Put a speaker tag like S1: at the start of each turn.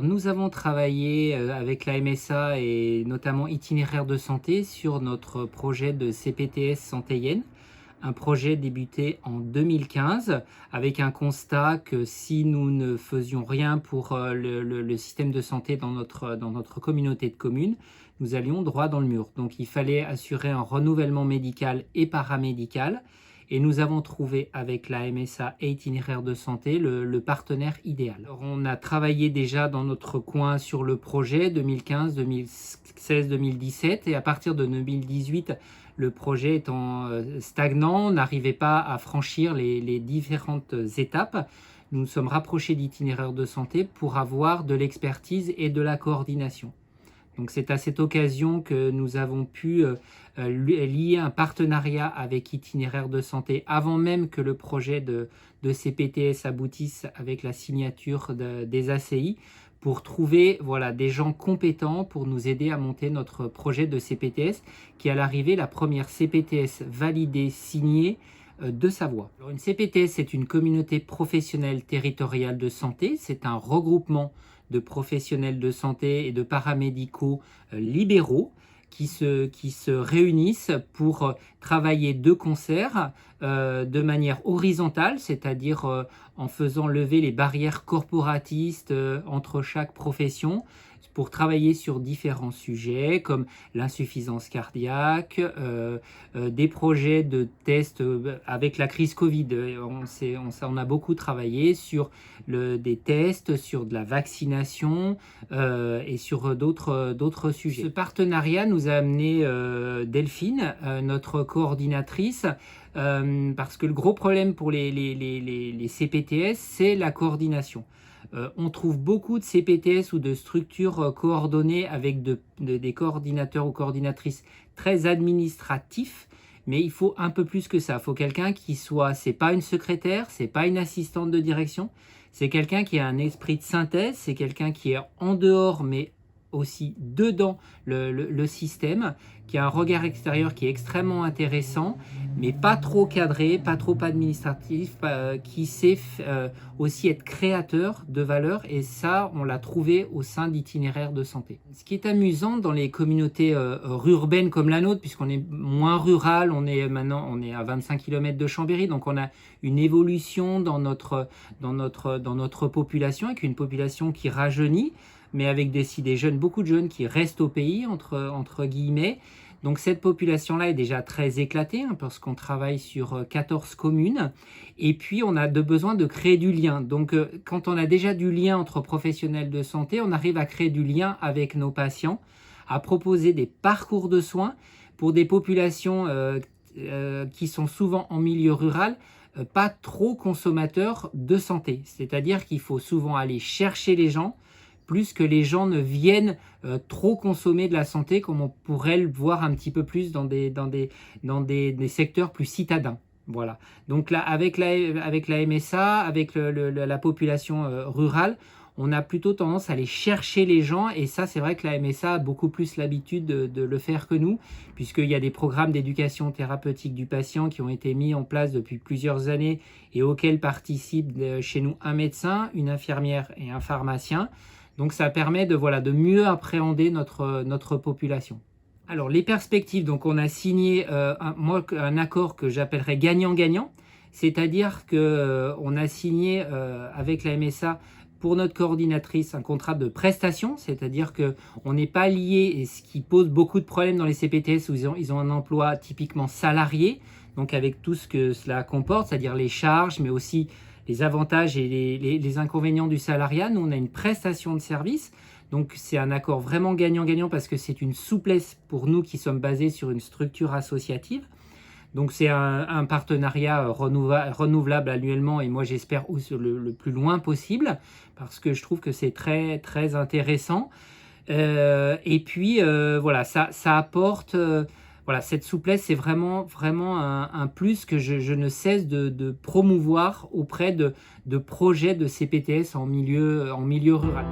S1: Nous avons travaillé avec la MSA et notamment Itinéraire de santé sur notre projet de CPTS Santé-Yenne, un projet débuté en 2015 avec un constat que si nous ne faisions rien pour le système de santé dans notre communauté de communes, nous allions droit dans le mur. Donc il fallait assurer un renouvellement médical et paramédical. Et nous avons trouvé avec la MSA et Itinéraire de santé le partenaire idéal. Alors, on a travaillé déjà dans notre coin sur le projet 2015, 2016, 2017 et à partir de 2018, le projet étant stagnant, n'arrivait pas à franchir les différentes étapes. Nous nous sommes rapprochés d'Itinéraire de santé pour avoir de l'expertise et de la coordination. Donc c'est à cette occasion que nous avons pu lier un partenariat avec Itinéraire de santé avant même que le projet de CPTS aboutisse avec la signature des ACI pour trouver des gens compétents pour nous aider à monter notre projet de CPTS qui est à l'arrivée la première CPTS validée, signée de Savoie. Alors une CPTS, c'est une communauté professionnelle territoriale de santé, c'est un regroupement de professionnels de santé et de paramédicaux libéraux qui se réunissent pour travailler de concert de manière horizontale, c'est-à-dire en faisant lever les barrières corporatistes entre chaque profession, pour travailler sur différents sujets comme l'insuffisance cardiaque, des projets de tests avec la crise Covid. On a beaucoup travaillé sur des tests, sur de la vaccination et sur d'autres sujets. Ce partenariat nous a amené Delphine, notre coordinatrice, parce que le gros problème pour les CPTS, c'est la coordination. On trouve beaucoup de CPTS ou de structures coordonnées avec des coordinateurs ou coordinatrices très administratifs, mais il faut un peu plus que ça. Il faut quelqu'un qui c'est pas une secrétaire, c'est pas une assistante de direction, c'est quelqu'un qui a un esprit de synthèse, c'est quelqu'un qui est en dehors mais aussi dedans le système, qui a un regard extérieur qui est extrêmement intéressant, mais pas trop cadré, pas trop administratif, qui sait aussi être créateur de valeur, et ça, on l'a trouvé au sein d'Itinéraire de santé. Ce qui est amusant dans les communautés urbaines comme la nôtre, puisqu'on est moins rural, on est à 25 km de Chambéry, donc on a une évolution dans notre population, avec une population qui rajeunit, mais avec des jeunes, beaucoup de jeunes qui restent au pays, entre guillemets. Donc cette population-là est déjà très éclatée, parce qu'on travaille sur 14 communes. Et puis on a besoin de créer du lien. Donc quand on a déjà du lien entre professionnels de santé, on arrive à créer du lien avec nos patients, à proposer des parcours de soins pour des populations qui sont souvent en milieu rural, pas trop consommateurs de santé. C'est-à-dire qu'il faut souvent aller chercher les gens, plus que les gens ne viennent trop consommer de la santé, comme on pourrait le voir un petit peu plus dans des secteurs plus citadins. Voilà. Donc là, avec la MSA, avec la population rurale, on a plutôt tendance à aller chercher les gens, et ça, c'est vrai que la MSA a beaucoup plus l'habitude de le faire que nous, puisqu'il y a des programmes d'éducation thérapeutique du patient qui ont été mis en place depuis plusieurs années et auxquels participent chez nous un médecin, une infirmière et un pharmacien. Donc ça permet de mieux appréhender notre population. Alors les perspectives, donc on a signé un accord que j'appellerais gagnant-gagnant, c'est-à-dire qu'on a signé avec la MSA pour notre coordinatrice un contrat de prestation, c'est-à-dire qu'on n'est pas lié, et ce qui pose beaucoup de problèmes dans les CPTS où ils ont un emploi typiquement salarié, donc avec tout ce que cela comporte, c'est-à-dire les charges, mais aussi les avantages et les inconvénients du salariat. Nous, on a une prestation de service, donc c'est un accord vraiment gagnant-gagnant parce que c'est une souplesse pour nous qui sommes basés sur une structure associative. Donc c'est un partenariat renouvelable annuellement, et moi j'espère le plus loin possible, parce que je trouve que c'est très très intéressant. Et puis ça apporte cette souplesse, c'est vraiment un plus que je ne cesse de promouvoir auprès de projets de CPTS en milieu rural.